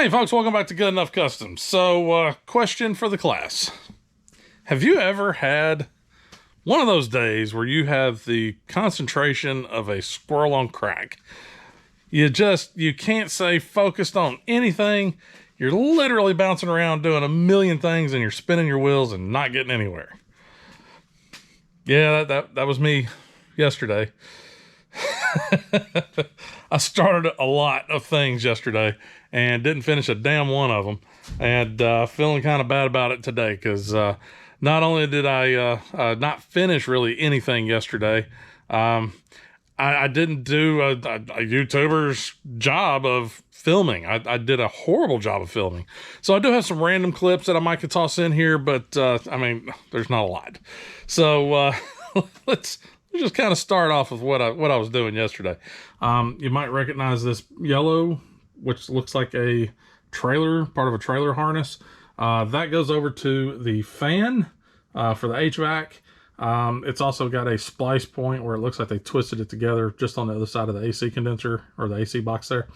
Hey folks, welcome back to Good Enough Customs. So, question for the class. Have you ever had one of those days where you have the concentration of a squirrel on crack? You can't stay focused on anything. You're literally bouncing around doing a million things and you're spinning your wheels and not getting anywhere. Yeah, that was me yesterday. I started a lot of things yesterday and didn't finish a damn one of them, and feeling kind of bad about it today because not only did I not finish really anything yesterday, I didn't do a YouTuber's job of filming. I did a horrible job of filming. So I do have some random clips that I might could toss in here, but I mean, there's not a lot. So let's just kind of start off with what I was doing yesterday. You might recognize this yellow, which looks like a trailer, part of a trailer harness. That goes over to the fan for the HVAC. It's also got a splice point where it looks like they twisted it together just on the other side of the AC condenser or the AC box there,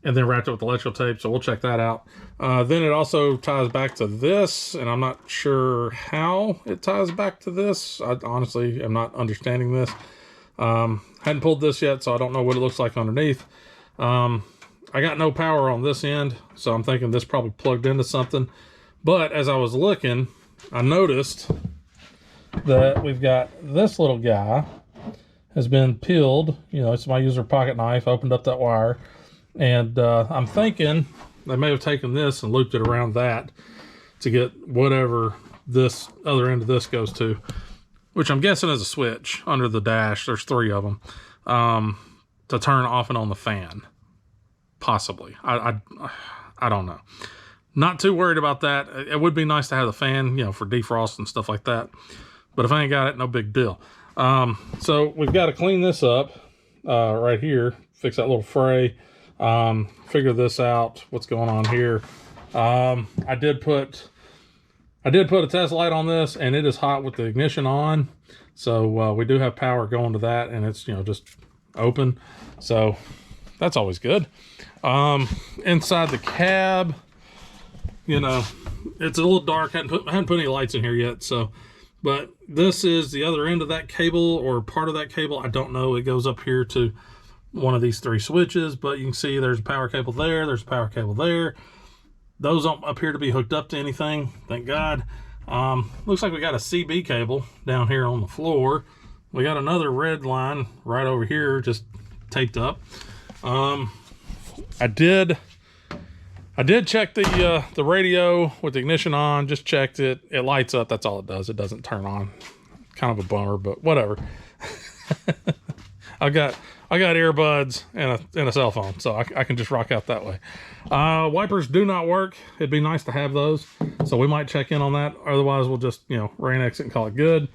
and then wrapped it with electrical tape. So we'll check that out. Then it also ties back to this, and I'm not sure how it ties back to this. I honestly am not understanding this. Hadn't pulled this yet, so I don't know what it looks like underneath. I got no power on this end, so I'm thinking this probably plugged into something. But as I was looking, I noticed that we've got this little guy has been peeled. You know, it's my user pocket knife, opened up that wire. And I'm thinking they may have taken this and looped it around that to get whatever this other end of this goes to, which I'm guessing is a switch under the dash. There's 3 of them to turn off and on the fan, possibly. I don't know. Not too worried about that. It would be nice to have the fan, you know, for defrost and stuff like that. But if I ain't got it, no big deal. So we've got to clean this up right here, fix that little fray. Figure this out, what's going on here. I did put a test light on this, and it is hot with the ignition on. So we do have power going to that, and it's, you know, just open. So that's always good. Inside the cab, you know, it's a little dark. I hadn't put any lights in here yet. So, but this is the other end of that cable, or part of that cable. I don't know. It goes up here to one of these 3 switches, but you can see there's a power cable there, there's a power cable there. Those don't appear to be hooked up to anything, thank God. Looks like we got a CB cable down here on the floor. We got another red line right over here just taped up. I did check the radio with the ignition on, just checked it. It lights up, that's all it does. It doesn't turn on. Kind of a bummer, but whatever. I got earbuds and a cell phone, so I can just rock out that way. Wipers do not work. It'd be nice to have those, so we might check in on that. Otherwise, we'll just, you know, rain exit and call it good.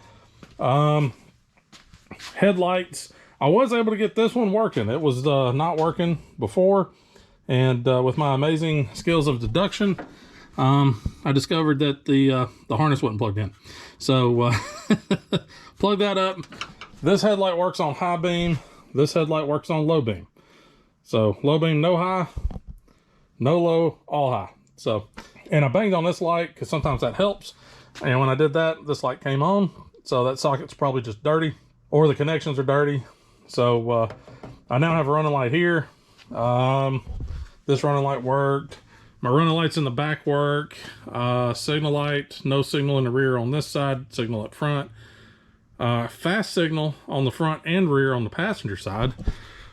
Headlights. I was able to get this one working. It was not working before, and with my amazing skills of deduction, I discovered that the harness wasn't plugged in. So plug that up. This headlight works on high beam. This headlight works on low beam. So low beam, no high, no low, all high. So, and I banged on this light because sometimes that helps. And when I did that, this light came on. So that socket's probably just dirty, or the connections are dirty. So I now have a running light here. This running light worked. My running lights in the back work. Signal light, no signal in the rear on this side, signal up front. Fast signal on the front and rear on the passenger side,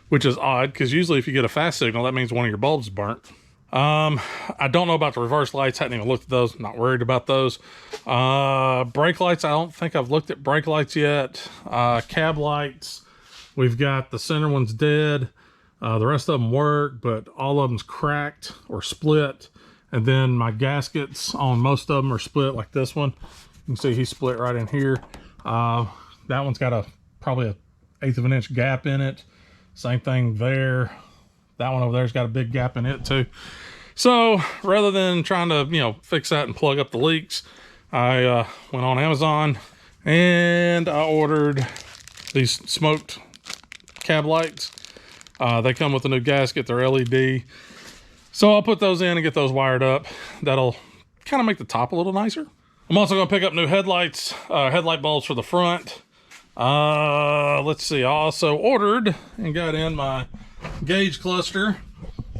which is odd because usually if you get a fast signal, that means one of your bulbs is burnt. I don't know about the reverse lights. Hadn't even looked at those. Not worried about those. Brake lights. I don't think I've looked at brake lights yet. Cab lights. We've got the center one's dead. The rest of them work, but all of them's cracked or split. And then my gaskets on most of them are split, like this one. You can see he's split right in here. That one's got probably a 1/8 of an inch gap in it. Same thing there. That one over there's got a big gap in it too. So rather than trying to, you know, fix that and plug up the leaks, I went on Amazon and I ordered these smoked cab lights. They come with a new gasket. They're LED. So I'll put those in and get those wired up. That'll kind of make the top a little nicer. I'm also going to pick up new headlights, headlight bulbs for the front. Let's see. I also ordered and got in my gauge cluster.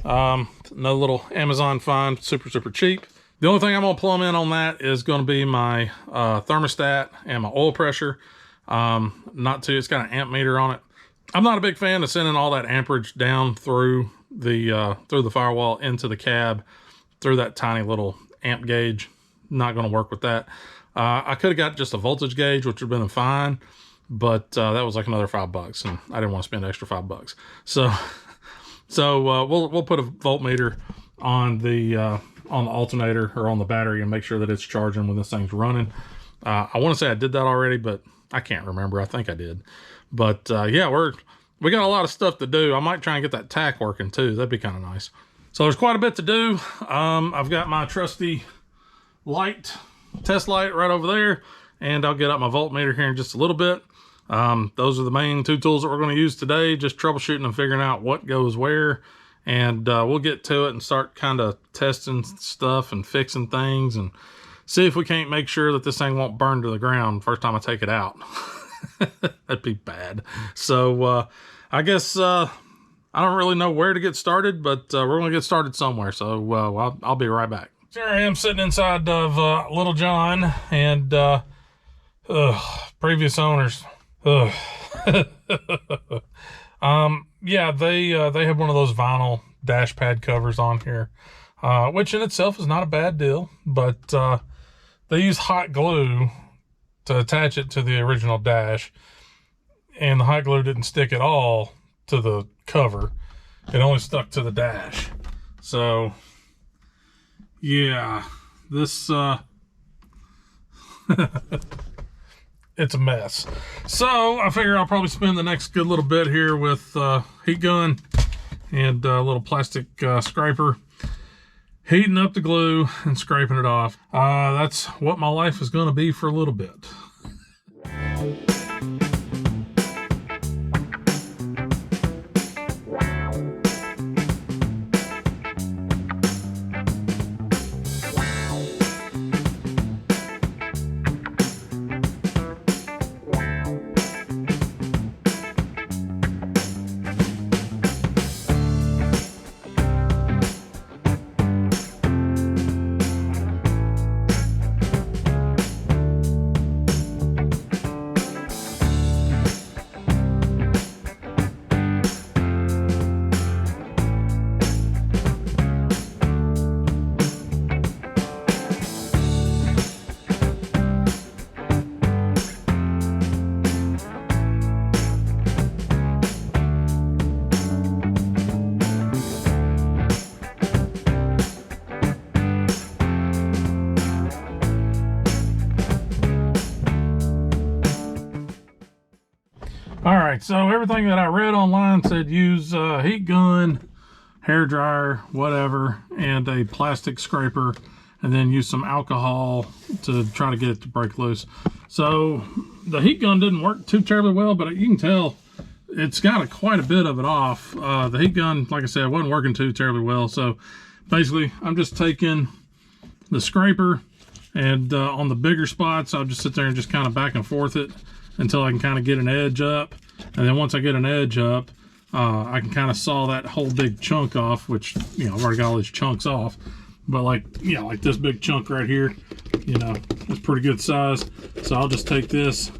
Another little Amazon find, super cheap. The only thing I'm going to plumb in on that is going to be my thermostat and my oil pressure. It's got an amp meter on it. I'm not a big fan of sending all that amperage down through the firewall into the cab through that tiny little amp gauge. Not going to work with that. I could have got just a voltage gauge, which would have been fine, but that was like another $5, and I didn't want to spend an extra $5. So we'll put a voltmeter on the alternator or on the battery and make sure that it's charging when this thing's running. I want to say I did that already, but I can't remember. I think I did. But yeah, we got a lot of stuff to do. I might try and get that tack working too. That'd be kind of nice. So there's quite a bit to do. I've got my trusty test light right over there, and I'll get up my voltmeter here in just a little bit. Those are the main two tools that we're going to use today, just troubleshooting and figuring out what goes where. And we'll get to it and start kind of testing stuff and fixing things and see if we can't make sure that this thing won't burn to the ground first time I take it out. That'd be bad. So I guess I don't really know where to get started, but we're going to get started somewhere. So I'll be right back. Here I am sitting inside of Little John, and previous owners. Yeah, they have one of those vinyl dash pad covers on here, which in itself is not a bad deal, but they use hot glue to attach it to the original dash, and the hot glue didn't stick at all to the cover. It only stuck to the dash. So yeah, this it's a mess. So I figure I'll probably spend the next good little bit here with heat gun and a little plastic scraper, heating up the glue and scraping it off. That's what my life is going to be for a little bit. All right, so everything that I read online said use heat gun, hair dryer, whatever, and a plastic scraper, and then use some alcohol to try to get it to break loose. So the heat gun didn't work too terribly well, but you can tell it's got quite a bit of it off. The heat gun, like I said, wasn't working too terribly well. So basically, I'm just taking the scraper, and on the bigger spots, I'll just sit there and just kind of back and forth it until I can kind of get an edge up. And then once I get an edge up, I can kind of saw that whole big chunk off, which, you know, I've already got all these chunks off. But like this big chunk right here, you know, it's pretty good size. So I'll just take this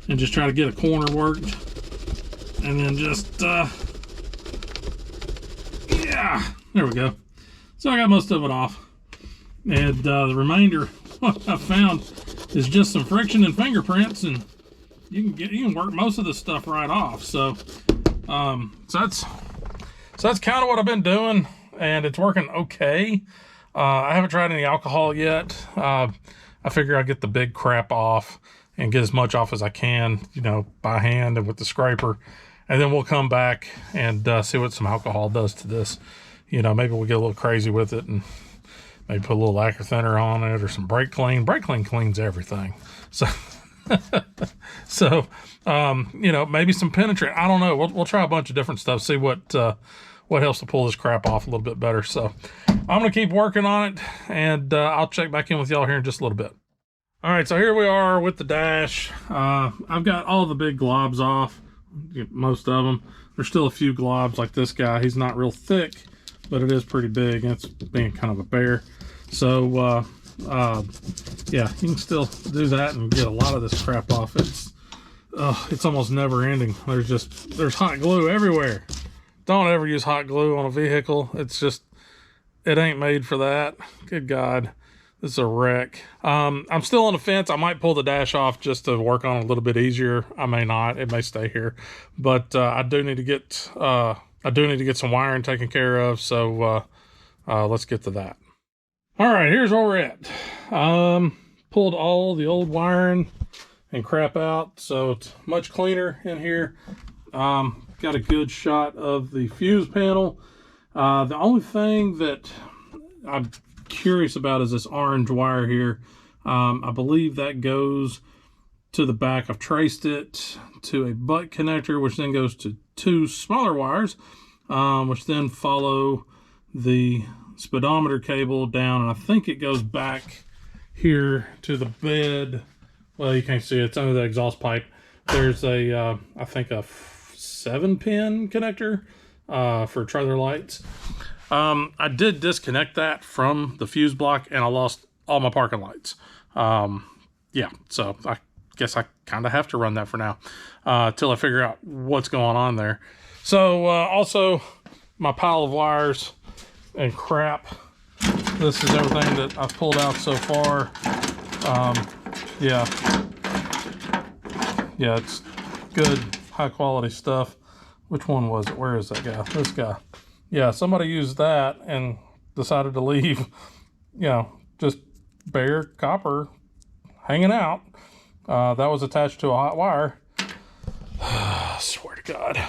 and just try to get a corner worked. And then just, yeah, there we go. So I got most of it off. And the remainder, what I found is just some friction and fingerprints, and you can work most of this stuff right off. So that's kind of what I've been doing, and it's working okay. I haven't tried any alcohol yet. I figure I'll get the big crap off and get as much off as I can, you know, by hand and with the scraper, and then we'll come back and see what some alcohol does to this. You know, maybe we'll get a little crazy with it and maybe put a little lacquer thinner on it or some brake clean. Brake clean cleans everything. So so you know, maybe some penetrant. I don't know. We'll try a bunch of different stuff, see what what helps to pull this crap off a little bit better. So I'm gonna keep working on it, and I'll check back in with y'all here in just a little bit. All right, so here we are with the dash. I've got all the big globs off, most of them. There's still a few globs like this guy. He's not real thick, but it is pretty big. It's being kind of a bear. So yeah, you can still do that and get a lot of this crap off. It's almost never ending. There's hot glue everywhere. Don't ever use hot glue on a vehicle. It ain't made for that. Good God, this is a wreck. I'm still on the fence. I might pull the dash off just to work on it a little bit easier. I may not. It may stay here, but I do need to get some wiring taken care of. So let's get to that. All right, here's where we're at. Pulled all the old wiring and crap out, so it's much cleaner in here. Got a good shot of the fuse panel. The only thing that I'm curious about is this orange wire here. I believe that goes to the back. I've traced it to a butt connector, which then goes to two smaller wires, which then follow the speedometer cable down, and I think it goes back here to the bed. Well, you can't see it. It's under the exhaust pipe. There's I think a 7-pin connector for trailer lights. I did disconnect that from the fuse block, and I lost all my parking lights. Yeah, so I guess I kind of have to run that for now till I figure out what's going on there. So also my pile of wires and crap. This is everything that I've pulled out so far. Yeah, it's good, high quality stuff. Which one was it? Where is that guy? This guy. Yeah, somebody used that and decided to leave, just bare copper hanging out. That was attached to a hot wire. I swear to God.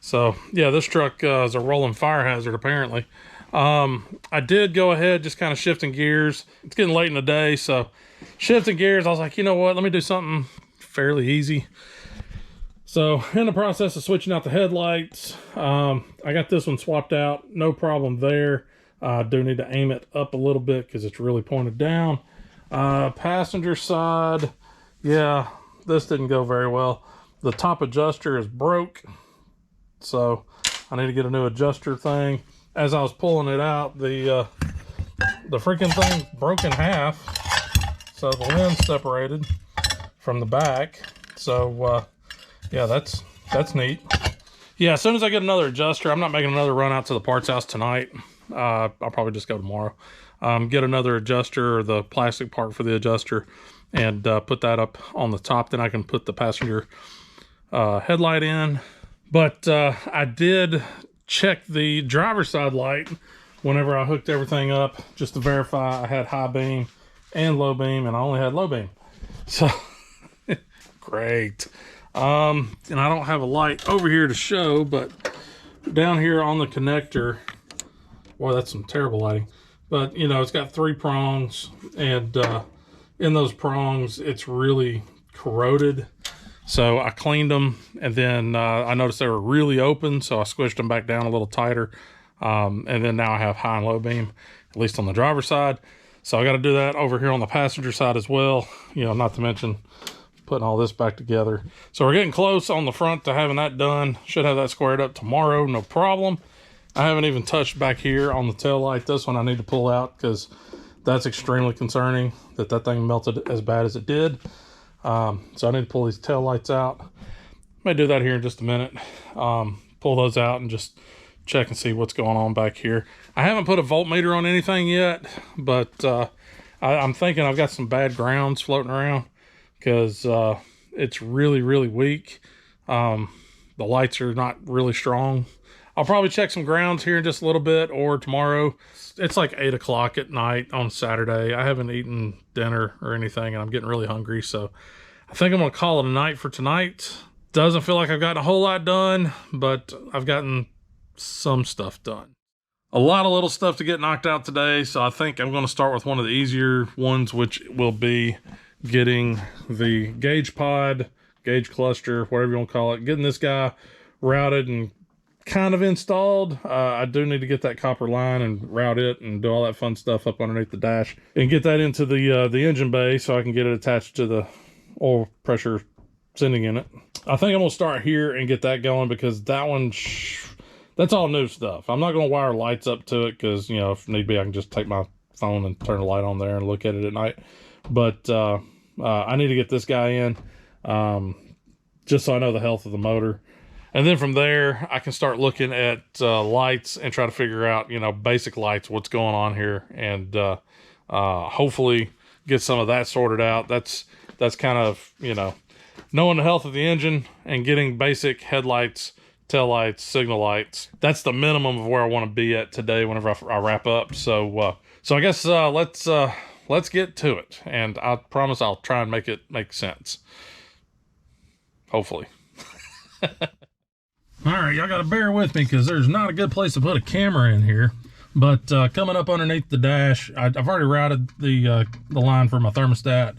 So yeah, this truck is a rolling fire hazard apparently. I did go ahead, just kind of shifting gears. It's getting late in the day, so shifting gears, I was like, you know what, let me do something fairly easy. So in the process of switching out the headlights, I got this one swapped out, no problem there. I do need to aim it up a little bit because it's really pointed down. Passenger side, yeah, this didn't go very well. The top adjuster is broke, so I need to get a new adjuster thing. As I was pulling it out, the freaking thing broke in half, so the lens separated from the back. So yeah, that's neat. Yeah, as soon as I get another adjuster, I'm not making another run out to the parts house tonight. I'll probably just go tomorrow. Get another adjuster, or the plastic part for the adjuster, and put that up on the top. Then I can put the passenger headlight in. But I did check the driver's side light whenever I hooked everything up, just to verify I had high beam and low beam, and I only had low beam. So great. And I don't have a light over here to show, but down here on the connector, boy, that's some terrible lighting. But it's got 3 prongs, and in those prongs, it's really corroded. So I cleaned them, and then I noticed they were really open, so I squished them back down a little tighter. And then now I have high and low beam, at least on the driver's side. So I got to do that over here on the passenger side as well, not to mention putting all this back together. So we're getting close on the front to having that done. Should have that squared up tomorrow, no problem. I haven't even touched back here on the tail light. This one I need to pull out because that's extremely concerning that thing melted as bad as it did. So I need to pull these tail lights out. May do that here in just a minute. Pull those out and just check and see what's going on back here. I haven't put a voltmeter on anything yet, but I'm thinking I've got some bad grounds floating around because it's really, really weak. The lights are not really strong. I'll probably check some grounds here in just a little bit, or tomorrow. It's like 8 o'clock at night on Saturday. I haven't eaten dinner or anything, and I'm getting really hungry, so I think I'm gonna call it a night for tonight. Doesn't feel like I've gotten a whole lot done, but I've gotten some stuff done. A lot of little stuff to get knocked out today, so I think I'm gonna start with one of the easier ones, which will be getting the gauge pod, gauge cluster, whatever you want to call it, getting this guy routed and kind of installed. I do need to get that copper line and route it and do all that fun stuff up underneath the dash and get that into the engine bay so I can get it attached to the oil pressure sending unit. I think I'm gonna start here and get that going because that one, that's all new stuff. I'm not gonna wire lights up to it because, you know, if need be, I can just take my phone and turn the light on there and look at it at night. But I need to get this guy in just so I know the health of the motor. And then from there, I can start looking at lights and try to figure out, you know, basic lights, what's going on here, and hopefully get some of that sorted out. That's kind of, you know, knowing the health of the engine and getting basic headlights, tail lights, signal lights. That's the minimum of where I want to be at today whenever I wrap up. So I guess let's get to it, and I promise I'll try and make it make sense. Hopefully. All right, y'all got to bear with me because there's not a good place to put a camera in here. But coming up underneath the dash, I've already routed the line for my thermostat.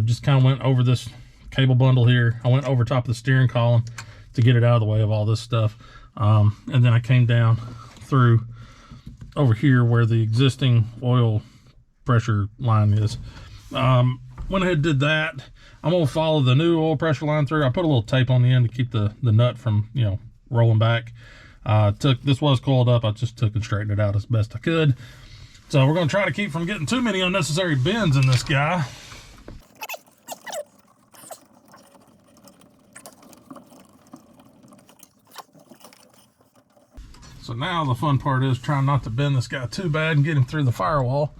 Just kind of went over this cable bundle here. I went over top of the steering column to get it out of the way of all this stuff. And then I came down through over here where the existing oil pressure line is. Went ahead and did that. I'm gonna follow the new oil pressure line through. I put a little tape on the end to keep the nut from, you know, rolling back. This was coiled up. I just took and straightened it out as best I could. So we're gonna try to keep from getting too many unnecessary bends in this guy. So now the fun part is trying not to bend this guy too bad and get him through the firewall.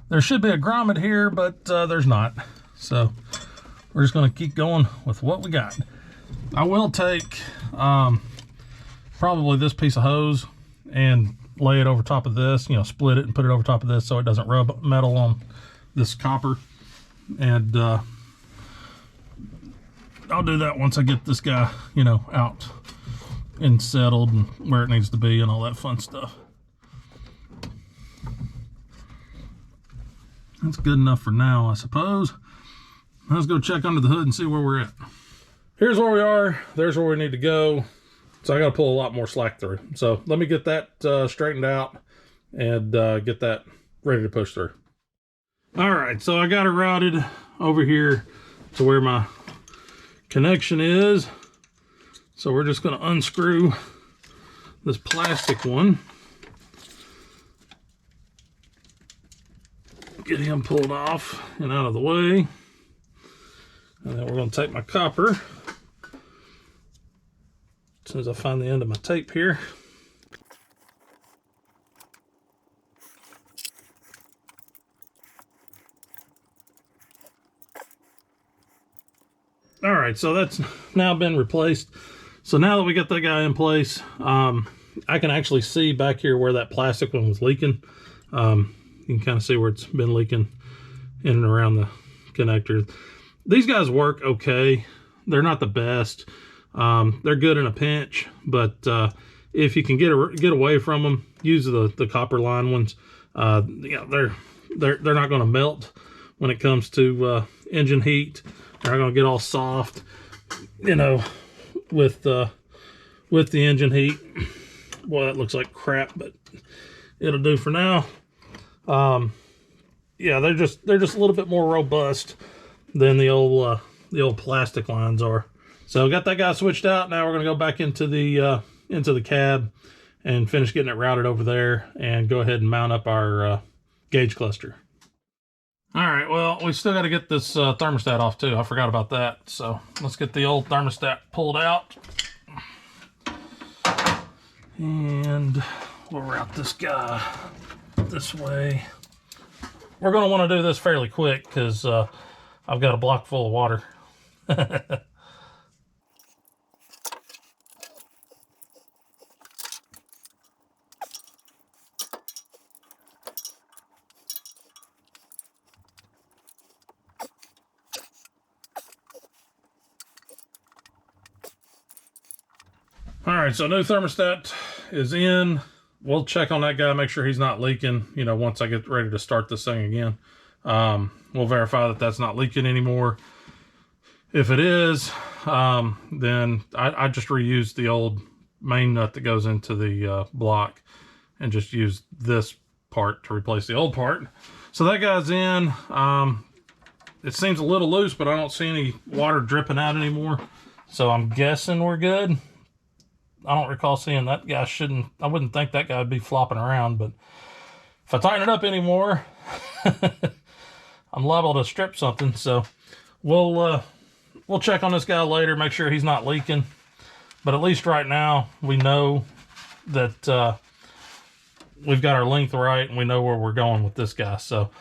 There should be a grommet here, but there's not. So we're just going to keep going with what we got. I will take probably this piece of hose and lay it over top of this, you know, split it and put it over top of this so it doesn't rub metal on this copper. And I'll do that once I get this guy, you know, out and settled and where it needs to be and all that fun stuff. That's good enough for now, I suppose. Let's go check under the hood and see where we're at. Here's where we are. There's where we need to go. So I got to pull a lot more slack through. So let me get that straightened out and get that ready to push through. All right, so I got it routed over here to where my connection is. So we're just going to unscrew this plastic one. Get him pulled off and out of the way. And then we're going to take my copper. As soon as I find the end of my tape here. All right, so that's now been replaced. So now that we got that guy in place, I can actually see back here where that plastic one was leaking. You can kind of see where it's been leaking in and around the connector. These guys work okay. They're not the best. They're good in a pinch, but if you can get away from them, use the copper line ones. You know, they're not going to melt when it comes to engine heat. They're not going to get all soft, you know, with the engine heat. Boy, that looks like crap, but it'll do for now. Yeah, they're just a little bit more robust than the old plastic lines are. So got that guy switched out. Now we're gonna go back into the cab and finish getting it routed over there and go ahead and mount up our gauge cluster. All right, well, we still got to get this thermostat off too. I forgot about that. So let's get the old thermostat pulled out. And we'll route this guy this way. We're going to want to do this fairly quick because I've got a block full of water. All right, so new thermostat is in. We'll check on that guy, make sure he's not leaking, you know, once I get ready to start this thing again. We'll verify that that's not leaking anymore. If it is, then I just reuse the old main nut that goes into the block and just use this part to replace the old part. So that guy's in. It seems a little loose, but I don't see any water dripping out anymore. So I'm guessing we're good. I don't recall seeing that guy I wouldn't think that guy would be flopping around, but if I tighten it up anymore, I'm liable to strip something. So we'll check on this guy later, make sure he's not leaking. But at least right now we know that we've got our length right and we know where we're going with this guy. So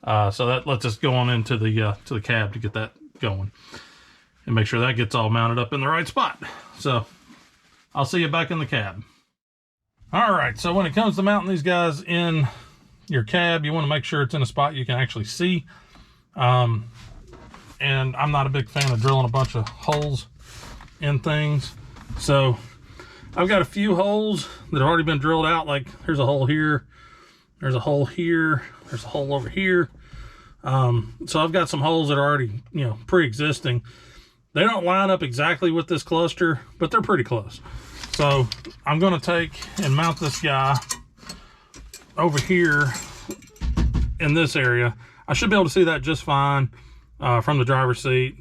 that lets us go on into the cab to get that going and make sure that gets all mounted up in the right spot. So I'll see you back in the cab. All right, so when it comes to mounting these guys in your cab, you want to make sure it's in a spot you can actually see. And I'm not a big fan of drilling a bunch of holes in things. So I've got a few holes that have already been drilled out. Like here's a hole here, there's a hole here, there's a hole over here. So I've got some holes that are already, pre-existing. They don't line up exactly with this cluster, but they're pretty close. So I'm going to take and mount this guy over here in this area. I should be able to see that just fine from the driver's seat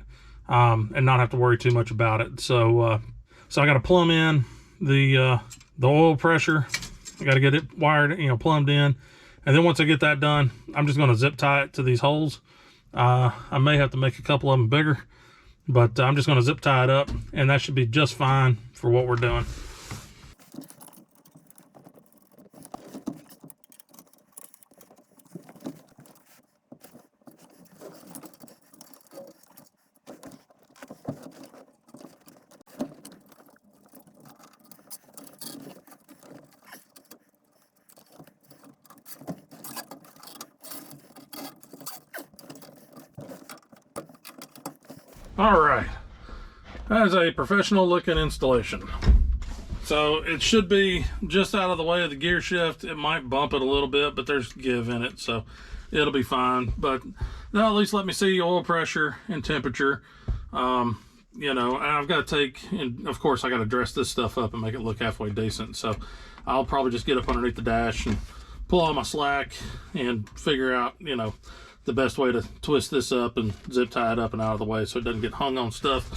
and not have to worry too much about it. So I got to plumb in the oil pressure. I got to get it wired, plumbed in. And then once I get that done, I'm just going to zip tie it to these holes. I may have to make a couple of them bigger, but I'm just going to zip tie it up, and that should be just fine for what we're doing. All right, that is a professional looking installation. So it should be just out of the way of the gear shift. It might bump it a little bit, but there's give in it, so it'll be fine. But that'll at least let me see oil pressure and temperature. And I've got to take, and of course I got to dress this stuff up and make it look halfway decent. So I'll probably just get up underneath the dash and pull all my slack and figure out, the best way to twist this up and zip tie it up and out of the way so it doesn't get hung on stuff.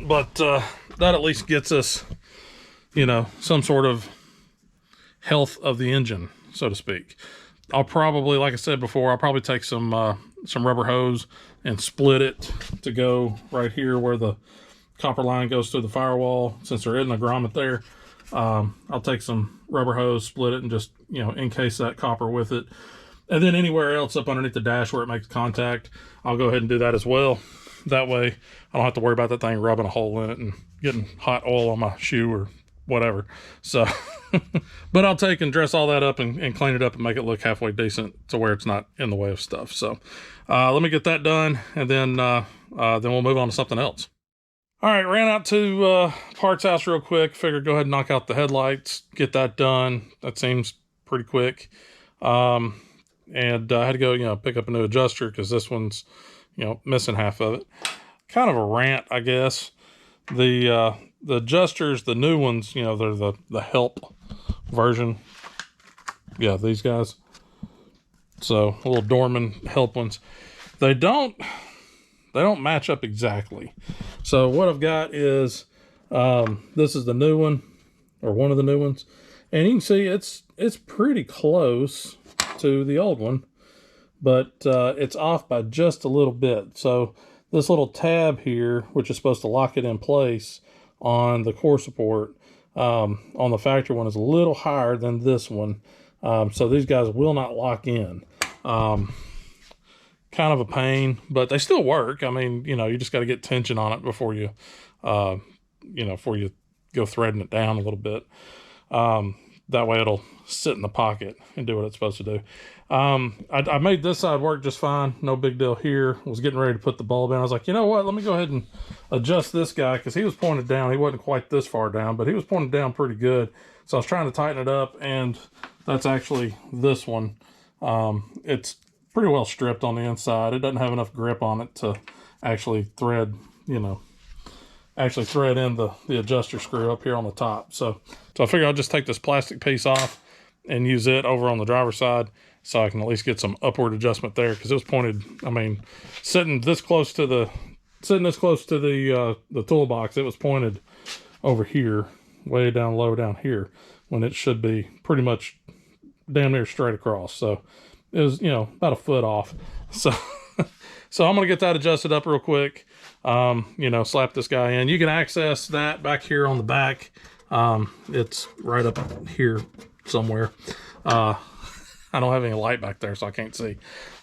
But that at least gets us, some sort of health of the engine, so to speak. I'll probably, like I said before, I'll probably take some rubber hose and split it to go right here where the copper line goes through the firewall. Since there isn't a grommet there, I'll take some rubber hose, split it, and just, encase that copper with it. And then anywhere else up underneath the dash where it makes contact, I'll go ahead and do that as well. That way I don't have to worry about that thing rubbing a hole in it and getting hot oil on my shoe or whatever. So, but I'll take and dress all that up and clean it up and make it look halfway decent to where it's not in the way of stuff. So let me get that done, and then we'll move on to something else. All right, ran out to Parts House real quick. Figured go ahead and knock out the headlights, get that done. That seems pretty quick. And I had to go, pick up a new adjuster because this one's, missing half of it. Kind of a rant, I guess. The adjusters, the new ones, they're the help version. Yeah, these guys. So little Dorman help ones. They don't match up exactly. So what I've got is this is the new one, or one of the new ones, and you can see it's pretty close to the old one, but it's off by just a little bit. So this little tab here, which is supposed to lock it in place on the core support, on the factory one is a little higher than this one. So these guys will not lock in. Kind of a pain, but they still work. I mean, you just got to get tension on it before you, before you go threading it down a little bit. That way it'll sit in the pocket and do what it's supposed to do. I made this side work just fine. No big deal here. Was getting ready to put the bulb in. I was like, you know what? Let me go ahead and adjust this guy, because he was pointed down. He wasn't quite this far down, but he was pointed down pretty good. So I was trying to tighten it up, and that's actually this one. It's pretty well stripped on the inside. It doesn't have enough grip on it to actually thread, actually thread in the adjuster screw up here on the top. So I figure I'll just take this plastic piece off and use it over on the driver's side so I can at least get some upward adjustment there, because it was pointed, I mean, sitting this close to the toolbox, it was pointed over here, way down low down here, when it should be pretty much damn near straight across. So it was, you know, about a foot off. So so I'm gonna get that adjusted up real quick. You know, slap this guy in. You can access that back here on the back. It's right up here somewhere. I don't have any light back there, so I can't see.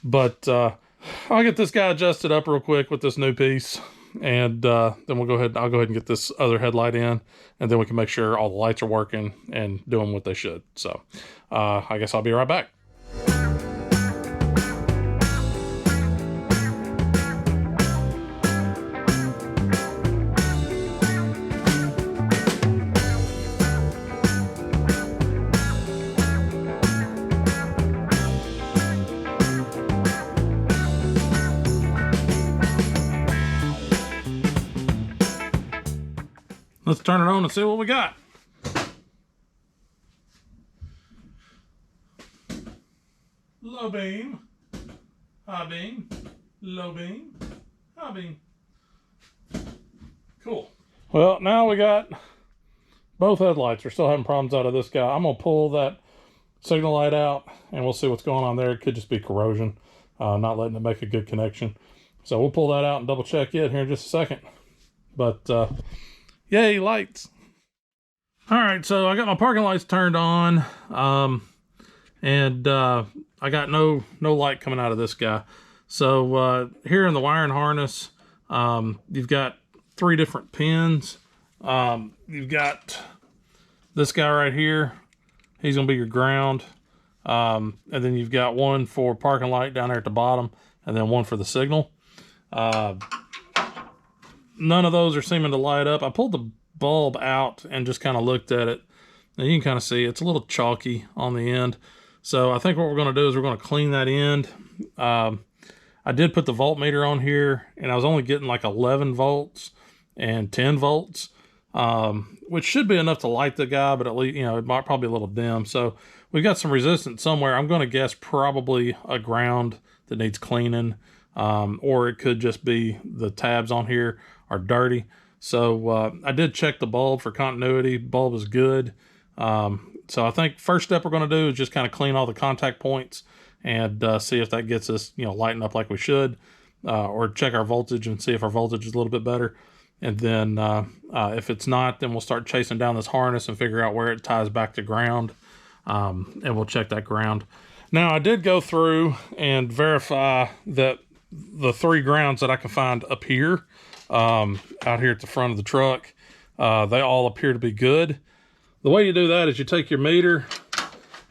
But I'll get this guy adjusted up real quick with this new piece, and then I'll go ahead and get this other headlight in, and then we can make sure all the lights are working and doing what they should. So I guess I'll be right back. Let's turn it on and see what we got. Low beam, high beam, low beam, high beam. Cool. Well, now we got both headlights. We're still having problems out of this guy. I'm gonna pull that signal light out and we'll see what's going on there. It could just be corrosion, not letting it make a good connection. So we'll pull that out and double check it here in just a second. But yay, lights. All right, so I got my parking lights turned on, and I got no light coming out of this guy. So here in the wiring harness, you've got 3 different pins. You've got this guy right here. He's gonna be your ground. And then you've got one for parking light down there at the bottom, and then one for the signal. None of those are seeming to light up. I pulled the bulb out and just kind of looked at it, and you can kind of see it's a little chalky on the end. So I think what we're going to do is we're going to clean that end. I did put the voltmeter on here, and I was only getting like 11 volts and 10 volts, which should be enough to light the guy, but at least, you know, it might probably be a little dim. So we've got some resistance somewhere. I'm going to guess probably a ground that needs cleaning, or it could just be the tabs on here are dirty. So I did check the bulb for continuity. Bulb is good. So I think first step we're going to do is just kind of clean all the contact points and see if that gets us, you know, lighting up like we should, or check our voltage and see if our voltage is a little bit better. And then if it's not, then we'll start chasing down this harness and figure out where it ties back to ground, and we'll check that ground. Now I did go through and verify that the 3 grounds that I can find up here, out here at the front of the truck, they all appear to be good. The way you do that is you take your meter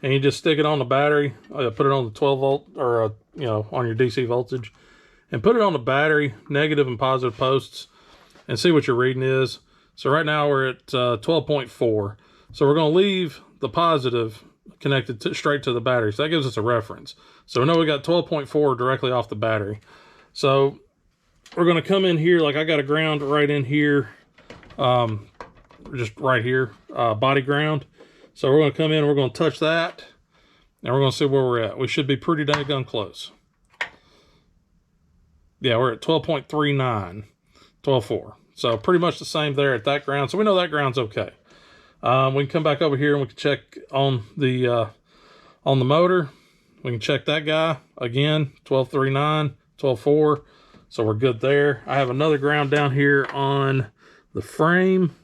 and you just stick it on the battery, put it on the 12 volt, or you know, on your DC voltage, and put it on the battery, negative and positive posts, and see what your reading is. So right now we're at 12.4. So we're going to leave the positive connected straight to the battery. So that gives us a reference. So we know we got 12.4 directly off the battery. So we're going to come in here, like I got a ground right in here, just right here, body ground. So we're going to come in and we're going to touch that, and we're going to see where we're at. We should be pretty dang close. Yeah, we're at 12.39, 12.4. So pretty much the same there at that ground. So we know that ground's okay. We can come back over here and we can check on the motor. We can check that guy again, 12.39, 12.4. So we're good there. I have another ground down here on the frame.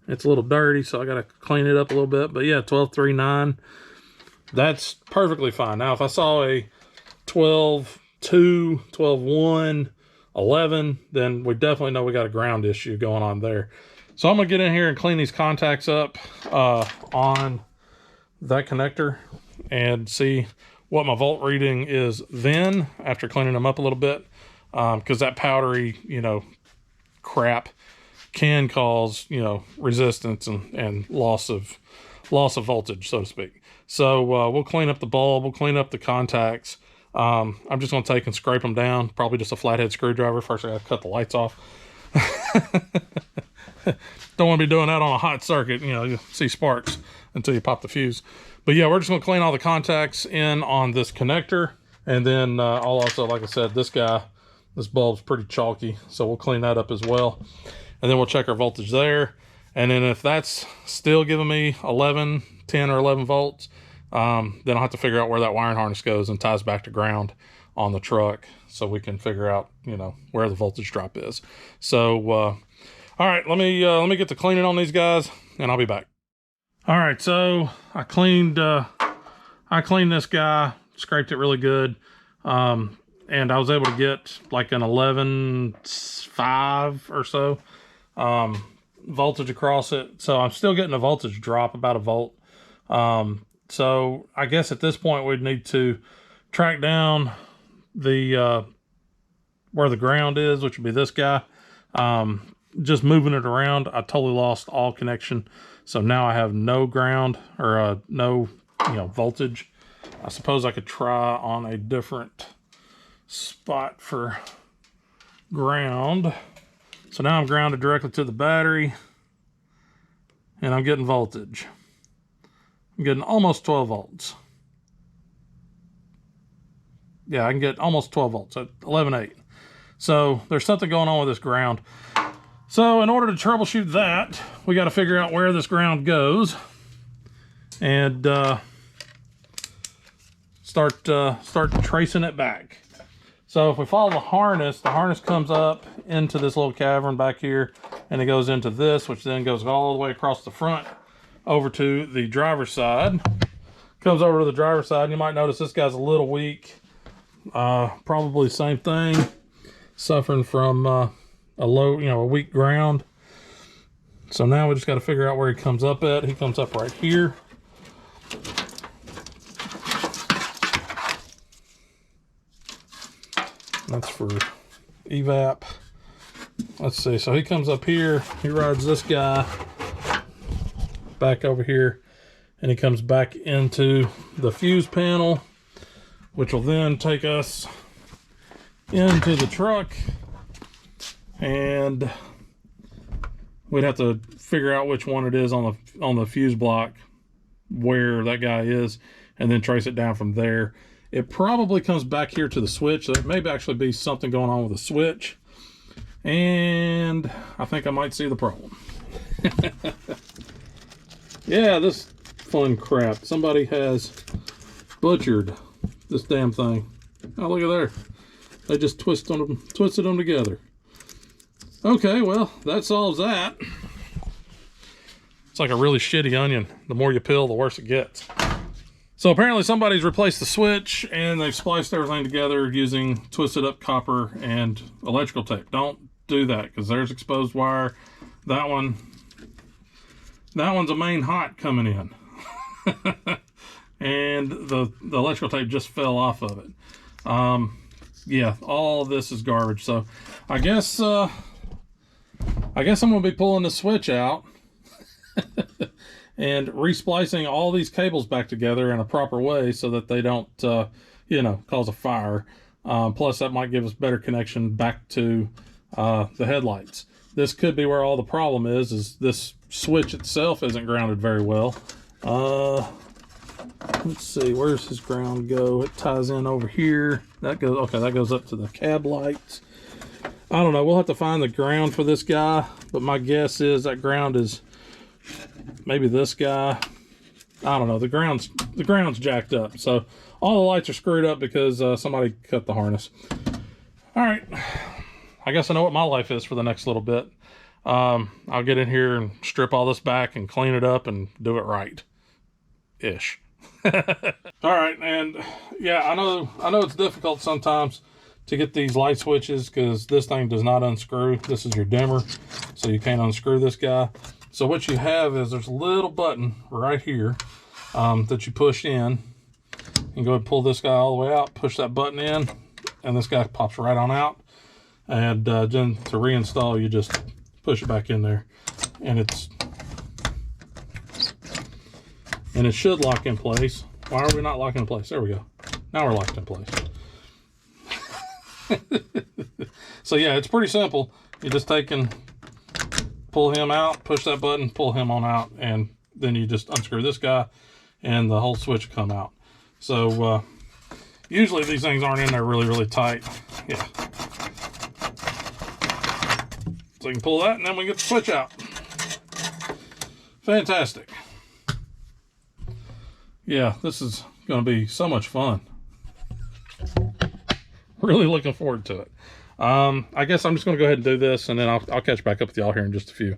It's a little dirty, so I got to clean it up a little bit. But yeah, 12.39. That's perfectly fine. Now, if I saw a 12.2, 12.1, 11, then we definitely know we got a ground issue going on there. So I'm going to get in here and clean these contacts up on that connector and see what my volt reading is then after cleaning them up a little bit. Because that powdery, you know, crap can cause, you know, resistance and loss of voltage, so to speak. So we'll clean up the bulb, we'll clean up the contacts. I'm just going to take and scrape them down, probably just a flathead screwdriver. First I got to cut the lights off. Don't want to be doing that on a hot circuit. You know, you see sparks until you pop the fuse. But yeah, we're just going to clean all the contacts in on this connector. And then I'll also, like I said, this bulb's pretty chalky, so we'll clean that up as well. And then we'll check our voltage there. And then if that's still giving me 10 or 11 volts, then I'll have to figure out where that wiring harness goes and ties back to ground on the truck, so we can figure out, you know, where the voltage drop is. So, all right, let me get to cleaning on these guys, and I'll be back. All right, so I cleaned this guy, scraped it really good, and I was able to get like an 11.5 or so voltage across it. So I'm still getting a voltage drop, about a volt. So I guess at this point we'd need to track down the where the ground is, which would be this guy. Just moving it around, I totally lost all connection. So now I have no ground, or no, you know, voltage. I suppose I could try on a different spot for ground. So now I'm grounded directly to the battery, and I'm getting voltage. I'm getting almost 12 volts. Yeah, I can get almost 12 volts at 11.8. So there's something going on with this ground. So in order to troubleshoot that, we got to figure out where this ground goes, and start tracing it back. So if we follow the harness comes up into this little cavern back here, and it goes into this, which then goes all the way across the front over to the driver's side. Comes over to the driver's side, and you might notice this guy's a little weak. Probably same thing, suffering from a weak ground. So now we just got to figure out where he comes up at. He comes up right here. That's for evap. Let's see, so he comes up here, he rides this guy back over here, and he comes back into the fuse panel, which will then take us into the truck, and we'd have to figure out which one it is on the fuse block where that guy is, and then trace it down from there. It probably comes back here to the switch. So there may actually be something going on with the switch, and I think I might see the problem. Yeah, this fun crap. Somebody has butchered this damn thing. Oh, look at there. They just twisted them together. Okay, well, that solves that. It's like a really shitty onion. The more you peel, the worse it gets. So apparently somebody's replaced the switch, and they've spliced everything together using twisted up copper and electrical tape. Don't do that, because there's exposed wire. That one's a main hot coming in. And the electrical tape just fell off of it. Yeah, all this is garbage. So I guess I'm gonna be pulling the switch out and resplicing all these cables back together in a proper way so that they don't cause a fire. Plus that might give us better connection back to the headlights. This could be where all the problem is this switch itself isn't grounded very well. Let's see, where's his ground go? It ties in over here. That goes up to the cab lights. I don't know, we'll have to find the ground for this guy, but my guess is that ground is maybe this guy. I don't know, the ground's jacked up. So all the lights are screwed up because somebody cut the harness. All right, I guess I know what my life is for the next little bit. I'll get in here and strip all this back and clean it up and do it right-ish. All right, and yeah, I know it's difficult sometimes to get these light switches because this thing does not unscrew. This is your dimmer, so you can't unscrew this guy. So what you have is there's a little button right here that you push in, and go ahead and pull this guy all the way out, push that button in, and this guy pops right on out. And then to reinstall, you just push it back in there, and it should lock in place. Why are we not locking in place? There we go. Now we're locked in place. So yeah, it's pretty simple. You're just taking pull him out, push that button, pull him on out, and then you just unscrew this guy and the whole switch will come out. So usually these things aren't in there really tight. Yeah. So you can pull that and then we get the switch out. Fantastic. Yeah, this is going to be so much fun. Really looking forward to it. I guess I'm just going to go ahead and do this, and then I'll catch back up with y'all here in just a few.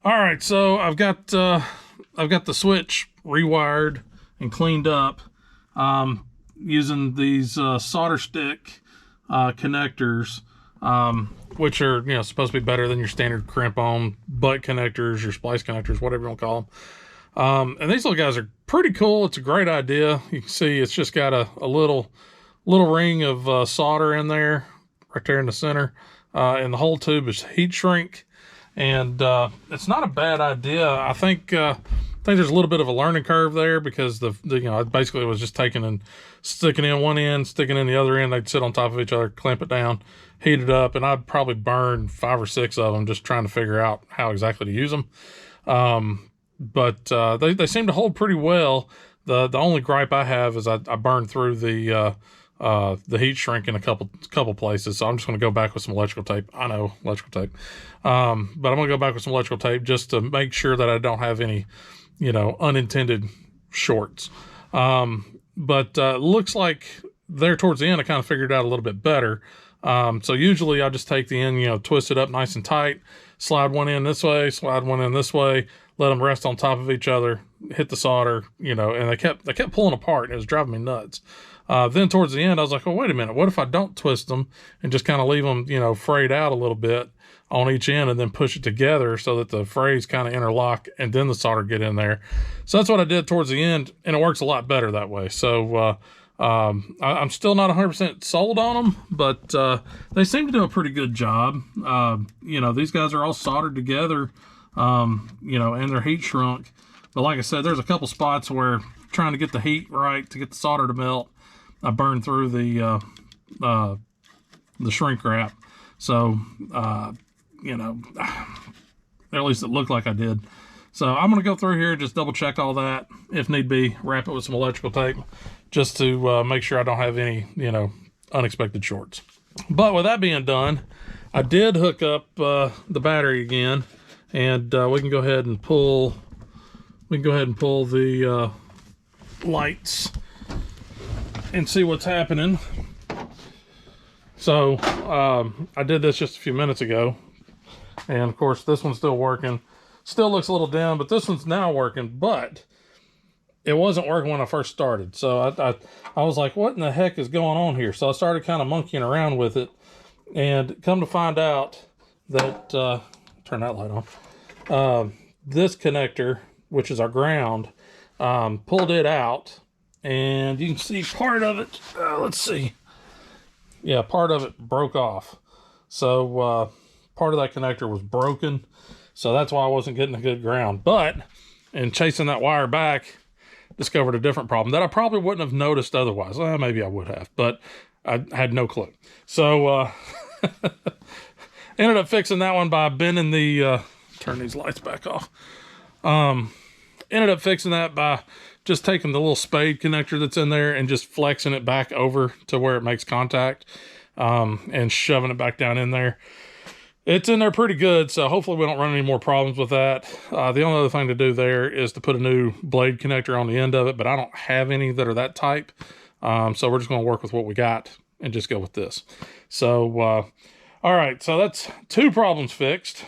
All right, so I've got the switch rewired and cleaned up using these solder stick connectors, which are supposed to be better than your standard crimp-on butt connectors, your splice connectors, whatever you want to call them. And these little guys are pretty cool. It's a great idea. You can see it's just got a little ring of solder in there, right there in the center, and the whole tube is heat shrink. And it's not a bad idea. I think there's a little bit of a learning curve there because I basically was just taking and sticking in one end, sticking in the other end. They'd sit on top of each other, clamp it down, heat it up, and I'd probably burn 5 or 6 of them just trying to figure out how exactly to use them. But they seem to hold pretty well. The only gripe I have is I burned through the heat shrink in a couple places, so I'm just going to go back with some electrical tape. I know, electrical tape. But I'm going to go back with some electrical tape just to make sure that I don't have any, unintended shorts. But looks like there towards the end, I kind of figured it out a little bit better. So usually I just take the end, twist it up nice and tight, slide one in this way, slide one in this way, let them rest on top of each other, hit the solder, and they kept pulling apart, and it was driving me nuts. Then towards the end, I was like, oh, wait a minute. What if I don't twist them and just kind of leave them, frayed out a little bit on each end and then push it together so that the frays kind of interlock and then the solder get in there. So that's what I did towards the end, and it works a lot better that way. So I'm still not 100% sold on them, but they seem to do a pretty good job. These guys are all soldered together, and they're heat shrunk. But like I said, there's a couple spots where trying to get the heat right to get the solder to melt, I burned through the shrink wrap. So, at least it looked like I did. So I'm going to go through here, just double check all that. If need be, wrap it with some electrical tape just to make sure I don't have any, unexpected shorts. But with that being done, I did hook up the battery again, and we can go ahead and pull the lights and see what's happening. So I did this just a few minutes ago, and of course this one's still working. Still looks a little dim, but this one's now working. But it wasn't working when I first started, so I was like, what in the heck is going on here? So I started kind of monkeying around with it, and come to find out that turn that light on. This connector, which is our ground, pulled it out, and you can see part of it. Let's see. Yeah, part of it broke off. So part of that connector was broken. So that's why I wasn't getting a good ground. But in chasing that wire back, discovered a different problem that I probably wouldn't have noticed otherwise. Well, maybe I would have, but I had no clue. So ended up fixing that one by bending the turn these lights back off. Ended up fixing that by just taking the little spade connector that's in there and just flexing it back over to where it makes contact, and shoving it back down in there. It's in there pretty good, so hopefully we don't run any more problems with that. The only other thing to do there is to put a new blade connector on the end of it, but I don't have any that are that type. So we're just going to work with what we got and just go with this. So, all right, so that's 2 problems fixed.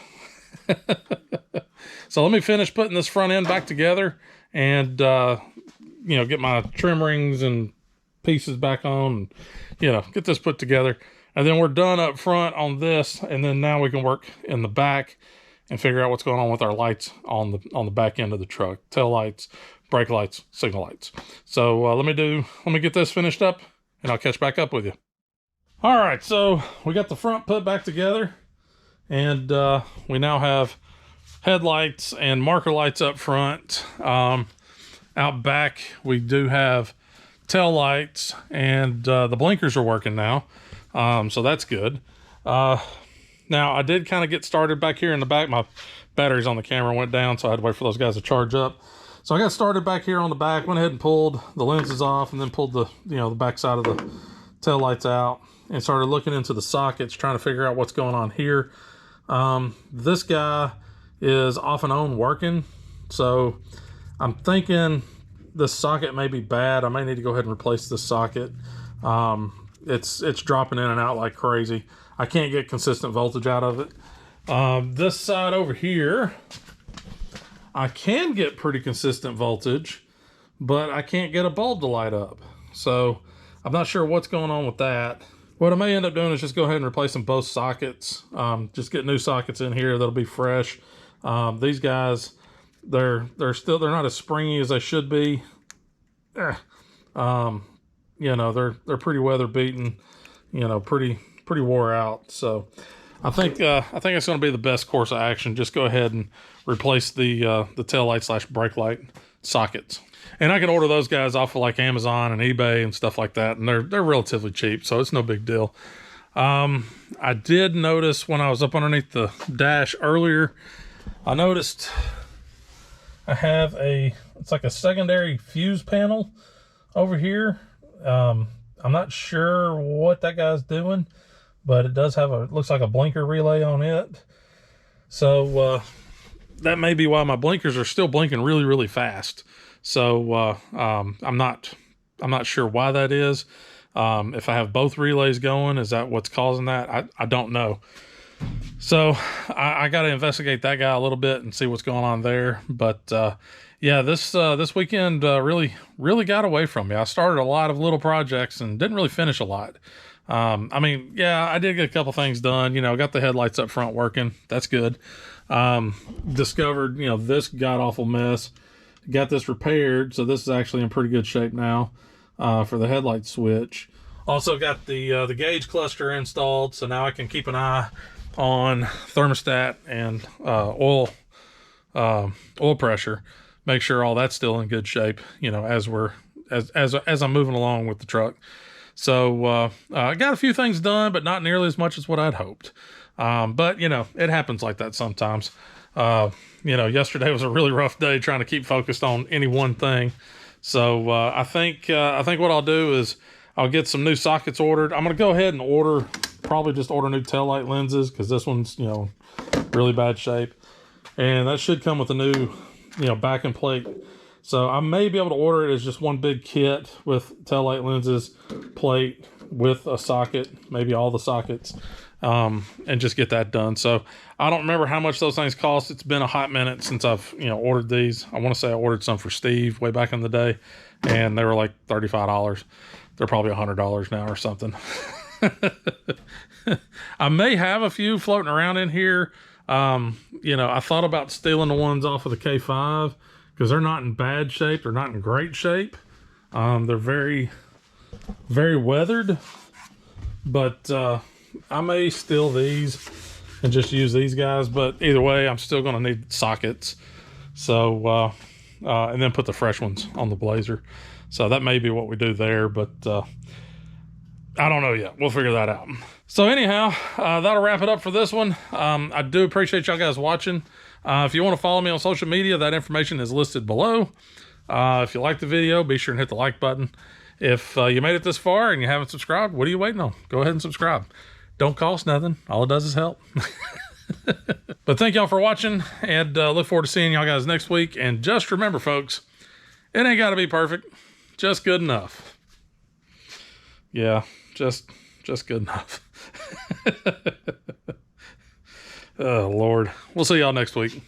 So let me finish putting this front end back together and, you know, get my trim rings and pieces back on and, you know, get this put together. And then we're done up front on this, and then now we can work in the back and figure out what's going on with our lights on the back end of the truck. Tail lights, brake lights, signal lights. So let me get this finished up, and I'll catch back up with you. All right, so we got the front put back together, and we now have headlights and marker lights up front. Out back, we do have tail lights, and the blinkers are working now. So that's good. Now I did kind of get started back here in the back. My batteries on the camera went down, so I had to wait for those guys to charge up. So I got started back here on the back, went ahead and pulled the lenses off, and then pulled the, you know, the back side of the tail lights out and started looking into the sockets, trying to figure out what's going on here. This guy is off and on working. So I'm thinking this socket may be bad. I may need to go ahead and replace this socket. It's dropping in and out like crazy. I can't get consistent voltage out of it. This side over here, I can get pretty consistent voltage, but I can't get a bulb to light up. So I'm not sure what's going on with that. What I may end up doing is just go ahead and replacing both sockets. Just get new sockets in here that'll be fresh. These guys, they're not as springy as they should be. You know, they're pretty weather beaten, you know, pretty wore out. So I think it's going to be the best course of action. Just go ahead and replace the tail light / brake light sockets. And I can order those guys off of like Amazon and eBay and stuff like that, and they're relatively cheap, so it's no big deal. I did notice when I was up underneath the dash earlier, I noticed I have it's like a secondary fuse panel over here. I'm not sure what that guy's doing, but it does have looks like a blinker relay on it. So that may be why my blinkers are still blinking really, really fast. So I'm not sure why that is. If I have both relays going, is that what's causing that? I don't know. So I got to investigate that guy a little bit and see what's going on there. But yeah, this weekend really got away from me. I started a lot of little projects and didn't really finish a lot. I mean, yeah, I did get a couple things done. You know, got the headlights up front working. That's good. Discovered, you know, this god-awful mess. Got this repaired, so this is actually in pretty good shape now for the headlight switch. Also got the gauge cluster installed, so now I can keep an eye on thermostat and oil pressure. Make sure all that's still in good shape, you know, as I'm moving along with the truck. So I got a few things done, but not nearly as much as what I'd hoped. But you know, it happens like that sometimes. You know, yesterday was a really rough day trying to keep focused on any one thing. So I think what I'll do is I'll get some new sockets ordered. I'm gonna go ahead and probably just order new taillight lenses, because this one's, you know, really bad shape, and that should come with a new, you know, backing plate. So I may be able to order it as just one big kit with taillight lenses, plate with a socket, maybe all the sockets, and just get that done. So I don't remember how much those things cost. It's been a hot minute since I've, you know, ordered these. I want to say I ordered some for Steve way back in the day, and they were like $35. They're probably $100 now or something. I may have a few floating around in here. You know, I thought about stealing the ones off of the K5 because they're not in bad shape. They're not in great shape. They're very, very weathered, but I may steal these and just use these guys. But either way, I'm still going to need sockets. So, and then put the fresh ones on the Blazer. So that may be what we do there, but I don't know yet. We'll figure that out. So anyhow, that'll wrap it up for this one. I do appreciate y'all guys watching. If you want to follow me on social media, that information is listed below. If you like the video, be sure and hit the like button. If you made it this far and you haven't subscribed, what are you waiting on? Go ahead and subscribe. Don't cost nothing. All it does is help. But thank y'all for watching, and look forward to seeing y'all guys next week. And just remember, folks, it ain't got to be perfect. Just good enough. Yeah, just good enough. Oh, Lord. We'll see y'all next week.